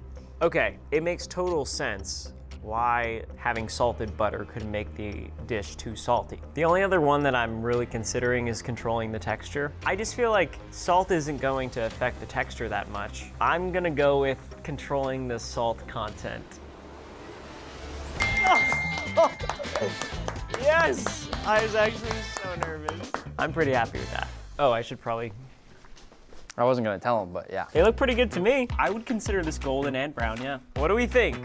Okay, it makes total sense why having salted butter could make the dish too salty. The only other one that I'm really considering is controlling the texture. I just feel like salt isn't going to affect the texture that much. I'm gonna go with controlling the salt content. Yes! I was actually so nervous. I'm pretty happy with that. Oh, I should probably... I wasn't gonna tell him, but yeah. They look pretty good to me. I would consider this golden and brown, yeah. What do we think?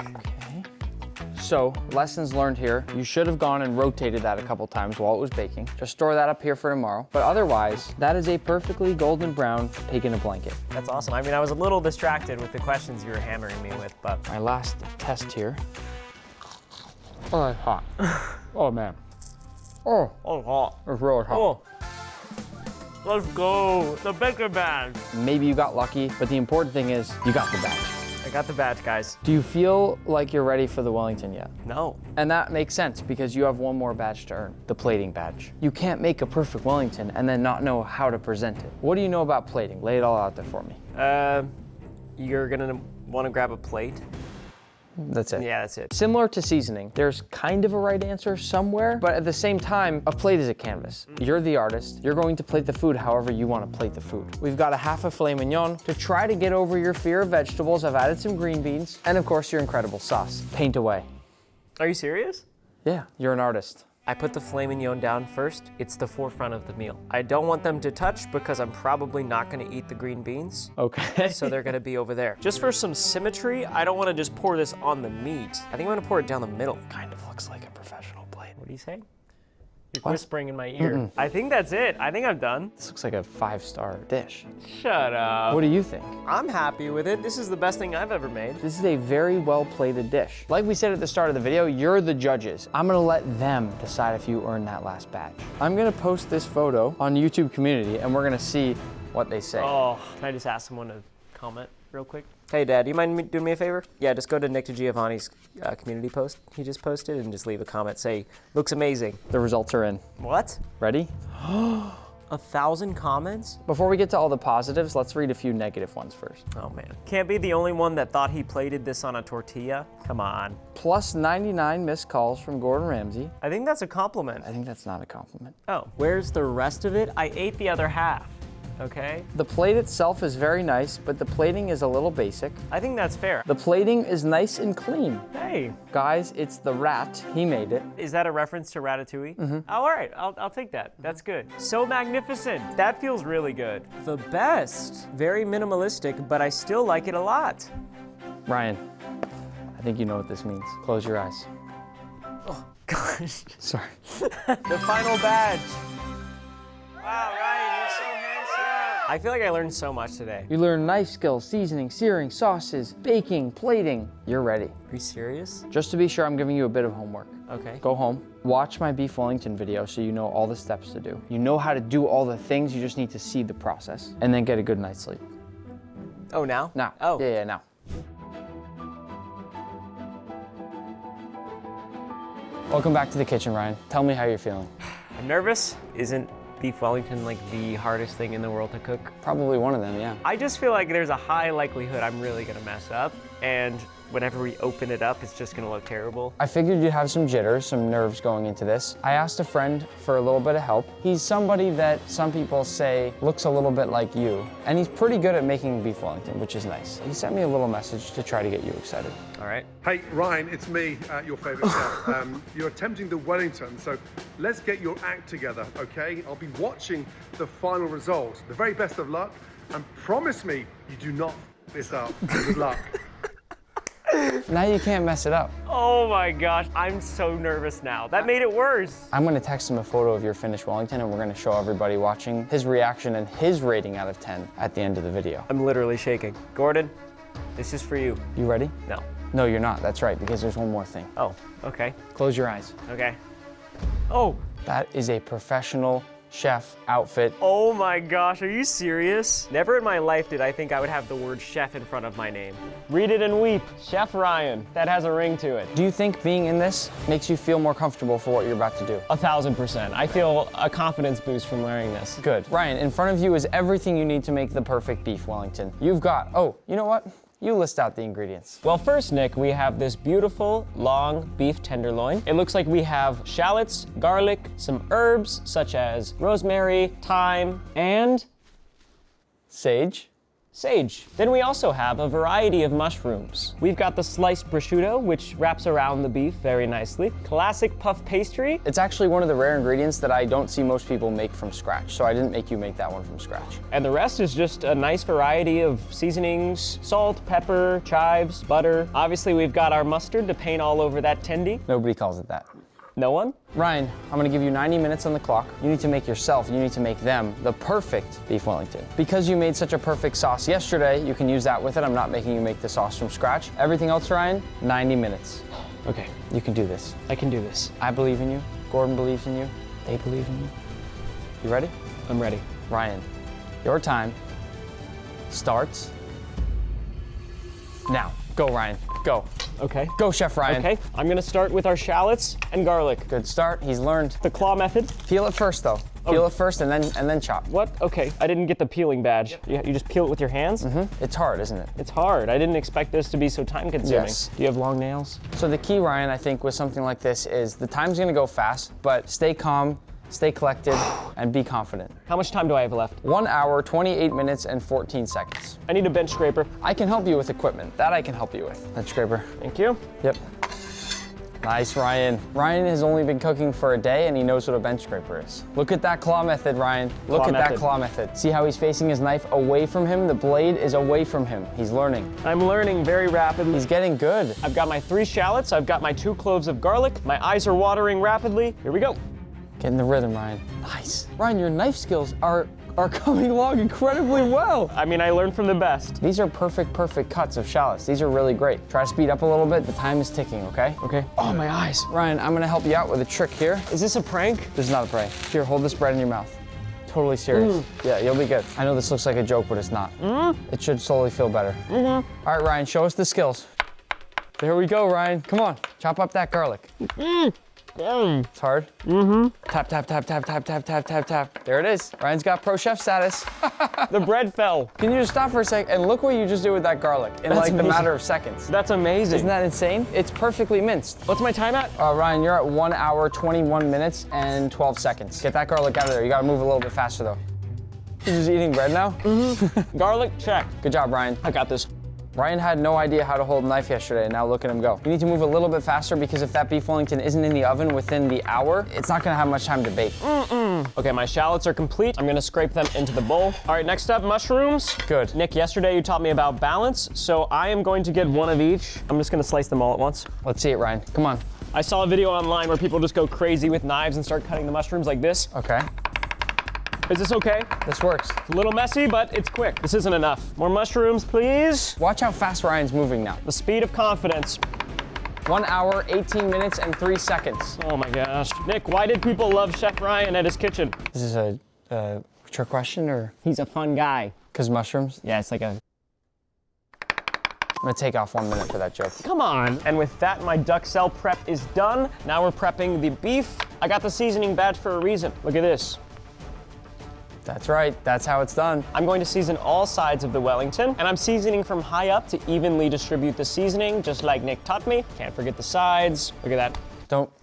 So, lessons learned here. You should have gone and rotated that a couple times while it was baking. Just store that up here for tomorrow. But otherwise, that is a perfectly golden brown pig in a blanket. That's awesome. I mean, I was a little distracted with the questions you were hammering me with, but My last test here. Oh, that's hot. Oh, man. Oh, oh, hot. it's really hot. Oh, let's go. The Baker badge. Maybe you got lucky, but the important thing is you got the badge. I got the badge, guys. Do you feel like you're ready for the Wellington yet? No. And that makes sense because you have 1 more badge to earn, the plating badge. You can't make a perfect Wellington and then not know how to present it. What do you know about plating? Lay it all out there for me. You're gonna want to grab a plate. That's it. Yeah, that's it. Similar to seasoning, there's kind of a right answer somewhere, but at the same time, a plate is a canvas. You're the artist. You're going to plate the food however you want to plate the food. We've got a half a filet mignon. To try to get over your fear of vegetables, I've added some green beans, and of course your incredible sauce. Paint away. Are you serious? Yeah, you're an artist. I put the filet mignon down first. It's the forefront of the meal. I don't want them to touch because I'm probably not gonna eat the green beans. Okay. So they're gonna be over there. Just for some symmetry, I don't wanna just pour this on the meat. I think I'm gonna pour it down the middle. Kind of looks like a professional plate. What are you saying? You're whispering in my ear. I think that's it. I think I'm done. This looks like a 5-star dish. Shut up. What do you think? I'm happy with it. This is the best thing I've ever made. This is a very well plated dish. Like we said at the start of the video, you're the judges. I'm gonna let them decide if you earned that last badge. I'm gonna post this photo on YouTube community and we're gonna see what they say. Oh, can I just ask someone to comment real quick? Hey Dad, do you mind doing me a favor? Yeah, just go to Nick DiGiovanni's community post he just posted and just leave a comment. Say, looks amazing. The results are in. What? Ready? 1,000 comments? Before we get to all the positives, let's read a few negative ones first. Oh man. Can't be the only one that thought he plated this on a tortilla. Come on. Plus 99 missed calls from Gordon Ramsay. I think that's a compliment. I think that's not a compliment. Oh, where's the rest of it? I ate the other half. Okay? The plate itself is very nice, but the plating is a little basic. I think that's fair. The plating is nice and clean. Hey. Guys, it's the rat. He made it. Is that a reference to Ratatouille? Mm-hmm. Oh, all right, I'll take that. That's good. So magnificent. That feels really good. The best. Very minimalistic, but I still like it a lot. Ryan, I think you know what this means. Close your eyes. Oh, gosh. Sorry. The final badge. Wow, Ryan, you're so handsome. I feel like I learned so much today. You learn knife skills, seasoning, searing, sauces, baking, plating. You're ready. Are you serious? Just to be sure, I'm giving you a bit of homework. Okay. Go home, watch my beef Wellington video so you know all the steps to do. You know how to do all the things, you just need to see the process. And then get a good night's sleep. Oh, now? Now. Oh. Yeah, now. Welcome back to the kitchen, Ryan. Tell me how you're feeling. I'm nervous. Isn't beef Wellington like the hardest thing in the world to cook? Probably one of them, yeah. I just feel like there's a high likelihood I'm really gonna mess up, and whenever we open it up, it's just gonna look terrible. I figured you'd have some jitters, some nerves going into this. I asked a friend for a little bit of help. He's somebody that some people say looks a little bit like you, and he's pretty good at making beef Wellington, which is nice. He sent me a little message to try to get you excited. All right. Hey, Ryan, it's me, your favorite chef. You're attempting the Wellington, so let's get your act together, okay? I'll be watching the final result. The very best of luck, and promise me you do not f this up. Good luck. Now you can't mess it up. Oh my gosh, I'm so nervous now. That made it worse. I'm gonna text him a photo of your finished Wellington and we're gonna show everybody watching his reaction and his rating out of 10 at the end of the video. I'm literally shaking. Gordon, this is for you. You ready? No. No, you're not. That's right, because there's one more thing. Oh, okay. Close your eyes. Okay. Oh. That is a professional chef outfit. Oh my gosh, are you serious? Never in my life did I think I would have the word chef in front of my name. Read it and weep. Chef Ryan. That has a ring to it. Do you think being in this makes you feel more comfortable for what you're about to do? 1,000%. I feel a confidence boost from wearing this. Good. Ryan, in front of you is everything you need to make the perfect beef Wellington. You've got, oh, you know what? You list out the ingredients. Well, first, Nick, we have this beautiful, long beef tenderloin. It looks like we have shallots, garlic, some herbs such as rosemary, thyme, and Sage. sage. Then we also have a variety of mushrooms. We've got the sliced prosciutto, which wraps around the beef very nicely. Classic puff pastry. It's actually one of the rare ingredients that I don't see most people make from scratch, so I didn't make you make that one from scratch. And the rest is just a nice variety of seasonings, salt, pepper, chives, butter. Obviously, we've got our mustard to paint all over that tendy. Nobody calls it that. No one? Ryan, I'm gonna give you 90 minutes on the clock. You need to make yourself, you need to make them the perfect beef Wellington. Because you made such a perfect sauce yesterday, you can use that with it. I'm not making you make the sauce from scratch. Everything else, Ryan, 90 minutes. Okay, You can do this. I can do this. I believe in you. Gordon believes in you. They believe in you. You ready? I'm ready. Ryan, your time starts now. Go, Ryan, go. Okay. Go, Chef Ryan. Okay, I'm gonna start with our shallots and garlic. Good start. He's learned. The claw method. Peel it first, though. Peel it first and then chop. What? Okay, I didn't get the peeling badge. You just peel it with your hands? It's hard, isn't it? It's hard. I didn't expect this to be so time consuming. Yes. Do you have long nails? So the key, Ryan, I think with something like this is the time's gonna go fast, but stay calm, stay collected, and be confident. How much time do I have left? 1 hour, 28 minutes, and 14 seconds. I need a bench scraper. I can help you with equipment. That I can help you with. Bench scraper. Thank you. Yep. Nice, Ryan. Ryan has only been cooking for a day and he knows what a bench scraper is. Look at that claw method, Ryan. Look Claw at method. that claw method. See how he's facing his knife away from him? The blade is away from him. He's learning. I'm learning very rapidly. He's getting good. I've got my 3 shallots. I've got my 2 cloves of garlic. My eyes are watering rapidly. Here we go. Get in the rhythm, Ryan. Nice. Ryan, your knife skills are coming along incredibly well. I mean, I learned from the best. These are perfect cuts of shallots. These are really great. Try to speed up a little bit. The time is ticking, okay? Okay. Oh, my eyes. Ryan, I'm gonna help you out with a trick here. Is this a prank? This is not a prank. Here, hold this bread in your mouth. Totally serious. Yeah, you'll be good. I know this looks like a joke, but it's not. It should slowly feel better. All right, Ryan, show us the skills. There we go, Ryan. Come on, chop up that garlic. It's hard. Tap, tap, tap, tap, tap, tap, tap, tap, tap. There it is. Ryan's got pro chef status. The bread fell. Can you just stop for a sec and look what you just did with that garlic in That's like the amazing. matter of seconds. That's amazing. Isn't that insane? It's perfectly minced. What's my time at? Ryan, you're at 1 hour, 21 minutes, and 12 seconds. Get that garlic out of there. You gotta move a little bit faster though. You're just eating bread now? Garlic, check. Good job, Ryan. I got this. Ryan had no idea how to hold a knife yesterday, and now look at him go. You need to move a little bit faster because if that beef Wellington isn't in the oven within the hour, it's not gonna have much time to bake. Okay, my shallots are complete. I'm gonna scrape them into the bowl. All right, next up, mushrooms. Good. Nick, yesterday you taught me about balance, so I am going to get one of each. I'm just gonna slice them all at once. Let's see it, Ryan. Come on. I saw a video online where people just go crazy with knives and start cutting the mushrooms like this. Okay, Is this okay? this works. It's a little messy, but it's quick. This isn't enough. More mushrooms, please. Watch how fast Ryan's moving now. The speed of confidence. 1 hour, 18 minutes, and 3 seconds. Oh my gosh. Nick, why did people love Chef Ryan at his kitchen? Is this a trick question or? He's a fun guy. Because mushrooms? Yeah, it's like a... I'm gonna take off 1 minute for that joke. Come on. And with that, my duxelle prep is done. Now we're prepping the beef. I got the seasoning badge for a reason. Look at this. That's right, that's how it's done. I'm going to season all sides of the Wellington, and I'm seasoning from high up to evenly distribute the seasoning, just like Nick taught me. Can't forget the sides. Look at that.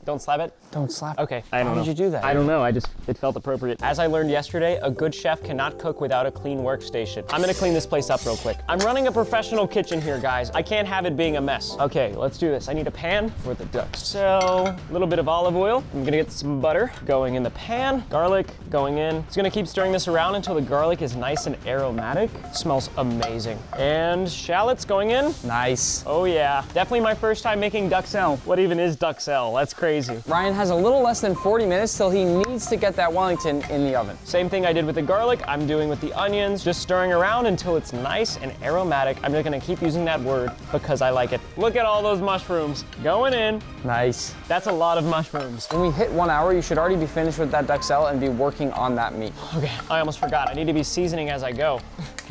Don't slap it. Don't slap. Okay, I don't know. How did you do that? I don't know, it felt appropriate. As I learned yesterday, a good chef cannot cook without a clean workstation. I'm gonna clean this place up real quick. I'm running a professional kitchen here, guys. I can't have it being a mess. Okay, let's do this. I need a pan for the duxelle. A little bit of olive oil. I'm gonna get some butter going in the pan. Garlic going in. Just gonna keep stirring this around until the garlic is nice and aromatic. Smells amazing. And shallots going in. Nice. Oh yeah, definitely my first time making duxelle. What even is duxelle? That's crazy. Ryan has a little less than 40 minutes till he needs to get that Wellington in the oven. Same thing I did with the garlic, I'm doing with the onions, just stirring around until it's nice and aromatic. I'm just gonna keep using that word because I like it. Look at all those mushrooms going in. Nice. That's a lot of mushrooms. When we hit 1 hour, you should already be finished with that duxelle and be working on that meat. Okay, I almost forgot. I need to be seasoning as I go.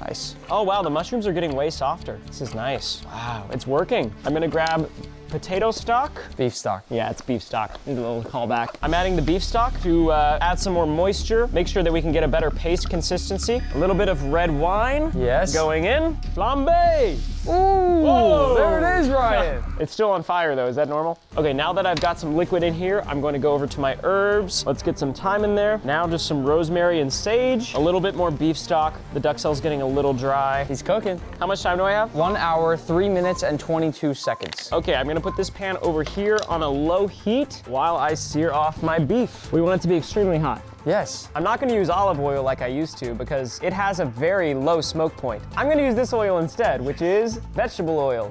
Nice. Oh wow, the mushrooms are getting way softer. This is nice. Wow, it's working. I'm gonna grab potato stock. Beef stock. Yeah, it's beef stock. Need a little callback. I'm adding the beef stock to add some more moisture, make sure that we can get a better paste consistency. A little bit of red wine. Yes. Going in. Flambe! Ooh, Whoa! there it is, Ryan. It's still on fire though, is that normal? Okay, now that I've got some liquid in here, I'm going to go over to my herbs. Let's get some thyme in there. Now just some rosemary and sage. A little bit more beef stock. The duxelle's getting a little dry. He's cooking. How much time do I have? 1 hour, 3 minutes, and 22 seconds. Okay, I'm gonna put this pan over here on a low heat while I sear off my beef. We want it to be extremely hot. Yes. I'm not gonna use olive oil like I used to because it has a very low smoke point. I'm gonna use this oil instead, which is vegetable oil.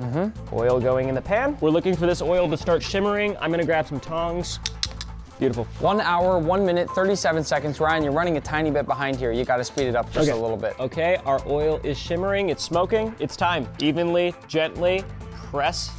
Oil going in the pan. We're looking for this oil to start shimmering. I'm gonna grab some tongs. Beautiful. 1 hour, 1 minute, 37 seconds. Ryan, you're running a tiny bit behind here. You gotta speed it up just a little bit. Okay, our oil is shimmering, it's smoking. It's time. Evenly, gently, press.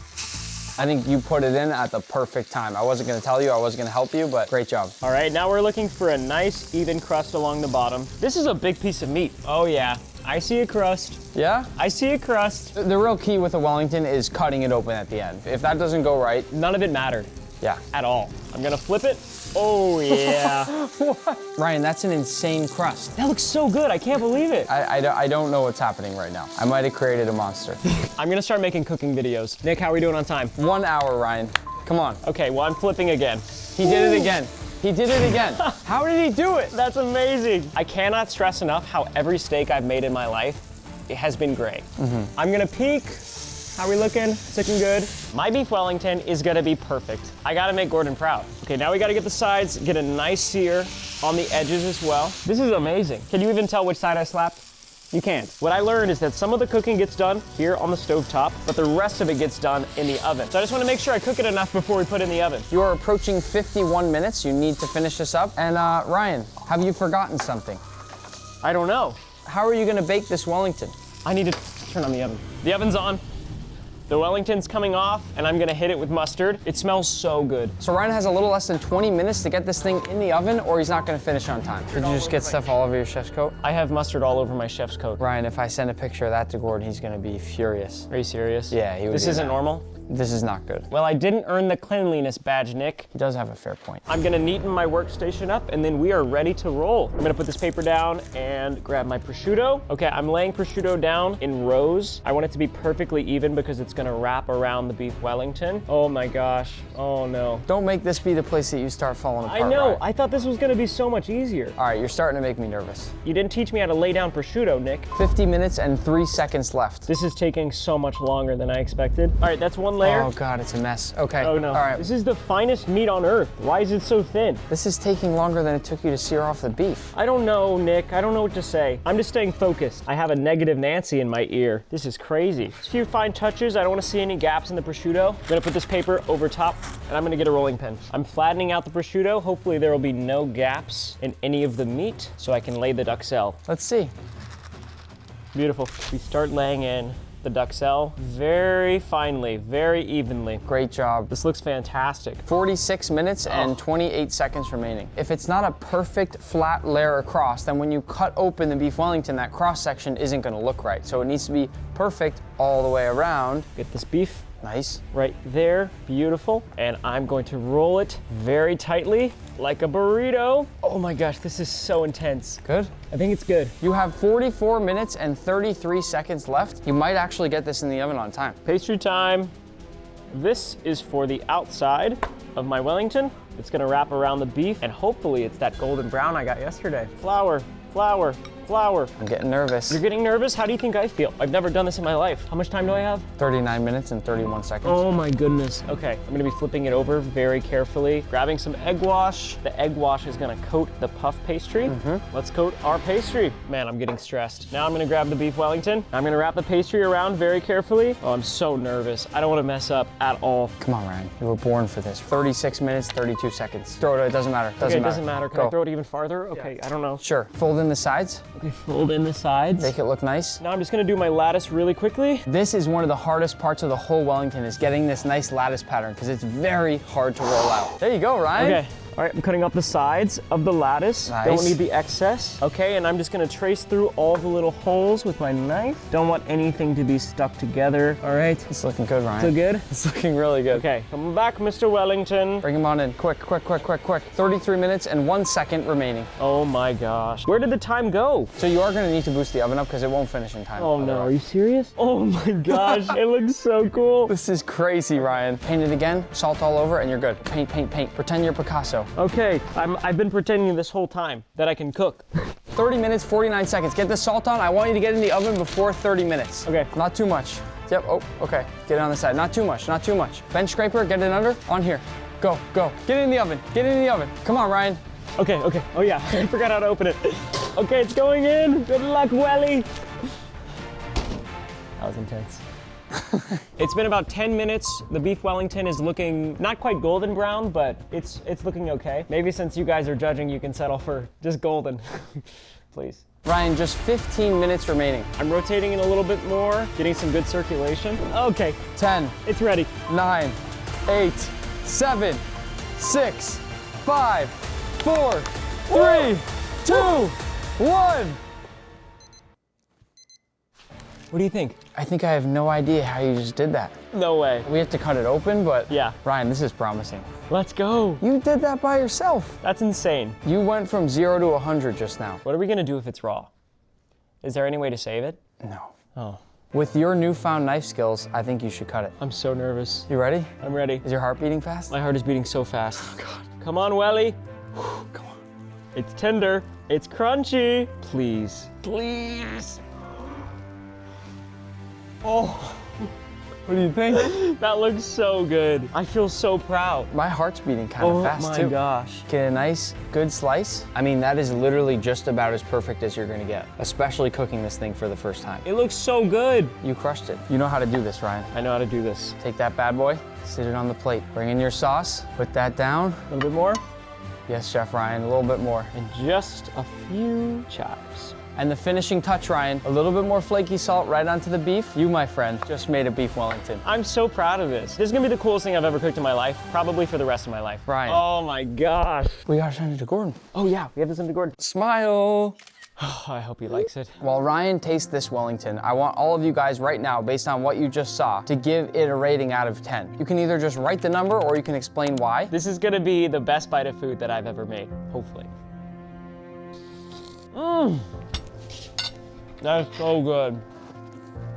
I think you put it in at the perfect time. I wasn't gonna tell you, I wasn't gonna help you, but great job. All right, now we're looking for a nice even crust along the bottom. This is a big piece of meat. Oh yeah, I see a crust. Yeah? I see a crust. The real key with a Wellington is cutting it open at the end. If that doesn't go right, None of it mattered yeah. at all. I'm gonna flip it. Oh yeah. Ryan, that's an insane crust. That looks so good. I can't believe it. I don't know what's happening right now. I might have created a monster. I'm gonna start making cooking videos. Nick, how are we doing on time? 1 hour, Ryan. Come on. Okay, well, I'm flipping again. He did it again. He did it again. How did he do it? That's amazing. I cannot stress enough how every steak I've made in my life, it has been great. I'm gonna peek. How are we looking? It's looking good. My beef Wellington is gonna be perfect. I gotta make Gordon proud. Okay, now we gotta get the sides, get a nice sear on the edges as well. This is amazing. Can you even tell which side I slapped? You can't. What I learned is that some of the cooking gets done here on the stovetop, but the rest of it gets done in the oven. So I just wanna make sure I cook it enough before we put it in the oven. You are approaching 51 minutes. You need to finish this up. And Ryan, have you forgotten something? I don't know. How are you gonna bake this Wellington? I need to turn on the oven. The oven's on. The Wellington's coming off, and I'm gonna hit it with mustard. It smells so good. So Ryan has a little less than 20 minutes to get this thing in the oven, or he's not gonna finish on time. Did you just get stuff all over your chef's coat? I have mustard all over my chef's coat. Ryan, if I send a picture of that to Gordon, he's gonna be furious. Are you serious? Yeah, he would This be isn't mad. normal? This is not good. Well, I didn't earn the cleanliness badge, Nick. He does have a fair point. I'm gonna neaten my workstation up, and then we are ready to roll. I'm gonna put this paper down and grab my prosciutto. Okay, I'm laying prosciutto down in rows. I want it to be perfectly even because it's gonna wrap around the beef Wellington. Oh my gosh, oh no. Don't make this be the place that you start falling apart. I know, Ryan. I thought this was gonna be so much easier. All right, you're starting to make me nervous. You didn't teach me how to lay down prosciutto, Nick. 50 minutes and 3 seconds left. This is taking so much longer than I expected. All right, that's one layer. Oh God, it's a mess. Okay. Oh no. All right. This is the finest meat on earth. Why is it so thin? This is taking longer than it took you to sear off the beef. I don't know, Nick. I don't know what to say. I'm just staying focused. I have a negative Nancy in my ear. This is crazy. Just a few fine touches. I don't want to see any gaps in the prosciutto. I'm gonna put this paper over top, and I'm gonna get a rolling pin. I'm flattening out the prosciutto. Hopefully there will be no gaps in any of the meat, so I can lay the duxelle. Let's see. Beautiful. We start laying in the duxelle very finely, very evenly. Great job. This looks fantastic. 46 minutes and 28 seconds remaining. If it's not a perfect flat layer across, then when you cut open the beef Wellington, that cross section isn't gonna look right. So it needs to be perfect all the way around. Get this beef Nice. right there, beautiful. And I'm going to roll it very tightly, like a burrito. Oh my gosh, this is so intense. Good. I think it's good. You have 44 minutes and 33 seconds left. You might actually get this in the oven on time. Pastry time. This is for the outside of my Wellington. It's gonna wrap around the beef, and hopefully it's that golden brown I got yesterday. Flour, flour, flour. I'm getting nervous. You're getting nervous? How do you think I feel? I've never done this in my life. How much time do I have? 39 minutes and 31 seconds. Oh my goodness. Okay, I'm gonna be flipping it over very carefully, grabbing some egg wash. The egg wash is gonna coat the puff pastry. Let's coat our pastry. Man, I'm getting stressed. Now I'm gonna grab the beef Wellington. I'm gonna wrap the pastry around very carefully. Oh, I'm so nervous. I don't wanna mess up at all. Come on, Ryan. You were born for this. 36 minutes, 32 seconds. Throw it, it doesn't matter. Okay, it doesn't matter. Can I Go. throw it even farther? Okay, I don't know. Sure. Fold in the sides. Okay, fold in the sides. Make it look nice. Now I'm just gonna do my lattice really quickly. This is one of the hardest parts of the whole Wellington is getting this nice lattice pattern because it's very hard to roll out. There you go, Ryan. Okay. All right, I'm cutting up the sides of the lattice. Nice. Don't need the excess. Okay, and I'm just gonna trace through all the little holes with my knife. Don't want anything to be stuck together. All right, It's looking good, Ryan. so good? It's looking really good. Okay, come back, Mr. Wellington. Bring him on in. Quick, quick, quick, quick, quick. 33 minutes and 1 second remaining. Oh my gosh. Where did the time go? So you are going to need to boost the oven up because it won't finish in time. Oh no, are you serious? Oh my gosh, it looks so cool. This is crazy, Ryan. Paint it again, salt all over, and you're good. Paint, paint, paint. Pretend you're Picasso. Okay, I've been pretending this whole time that I can cook. 30 minutes, 49 seconds. Get the salt on. I want you to get in the oven before 30 minutes. Okay. Not too much. Yep, oh, okay. Get it on the side. Not too much, not too much. Bench scraper, get it under. On here. Go, go. Get it in the oven. Get it in the oven. Come on, Ryan. Okay, okay. Oh yeah, I forgot how to open it. Okay, it's going in. Good luck, Welly. That was intense. It's been about 10 minutes. The beef Wellington is looking not quite golden brown, but it's looking okay. Maybe since you guys are judging, you can settle for just golden. Please. Ryan, just 15 minutes remaining. I'm rotating it a little bit more, getting some good circulation. Okay, 10, it's ready. 9, 8, 7, 6, 5, 4, 3, 2, 1. What do you think? I think I have no idea how you just did that. No way. We have to cut it open, but Yeah. Ryan, this is promising. Let's go. You did that by yourself. That's insane. You went from 0 to 100 just now. What are we gonna do if it's raw? Is there any way to save it? No. Oh, With your newfound knife skills, I think you should cut it. I'm so nervous. You ready? I'm ready. Is your heart beating fast? My heart is beating so fast. Oh God. Come on, Welly. Come on. It's tender. It's crunchy. Please. Please. Oh, What do you think? that looks so good. I feel so proud. My heart's beating kind of fast my too. gosh. Get a nice, good slice. I mean, that is literally just about as perfect as you're gonna get, especially cooking this thing for the first time. It looks so good. You crushed it. You know how to do this, Ryan. I know how to do this. Take that bad boy, sit it on the plate. Bring in your sauce, put that down. A little bit more. Yes, Chef Ryan, a little bit more. And just a few chops. And the finishing touch, Ryan, a little bit more flaky salt right onto the beef. You, my friend, just made a beef Wellington. I'm so proud of this. This is gonna be the coolest thing I've ever cooked in my life, probably for the rest of my life. Ryan. Oh my gosh. We gotta send it to Gordon. Oh yeah, we have to send to Gordon. Smile. Oh, I hope he likes it. While Ryan tastes this Wellington, I want all of you guys right now, based on what you just saw, to give it a rating out of 10. You can either just write the number or you can explain why. This is gonna be the best bite of food that I've ever made, hopefully. Mmm. That's so good.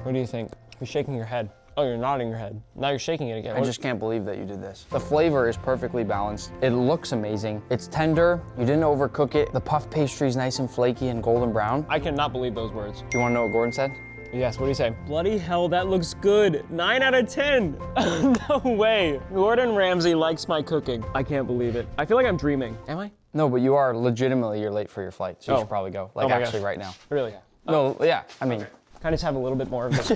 What do you think? You're shaking your head. Oh, you're nodding your head. Now you're shaking it again. I just can't believe that you did this. The flavor is perfectly balanced. It looks amazing. It's tender. You didn't overcook it. The puff pastry is nice and flaky and golden brown. I cannot believe those words. Do you want to know what Gordon said? Yes, what do you say? Bloody hell, that looks good. 9 out of 10. No way. Gordon Ramsay likes my cooking. I can't believe it. I feel like I'm dreaming. Am I? No, but you are legitimately, you're late for your flight, so you Oh. should probably go. Like Oh my actually gosh. right now. Really? No, yeah, I mean. Can I just have a little bit more of this?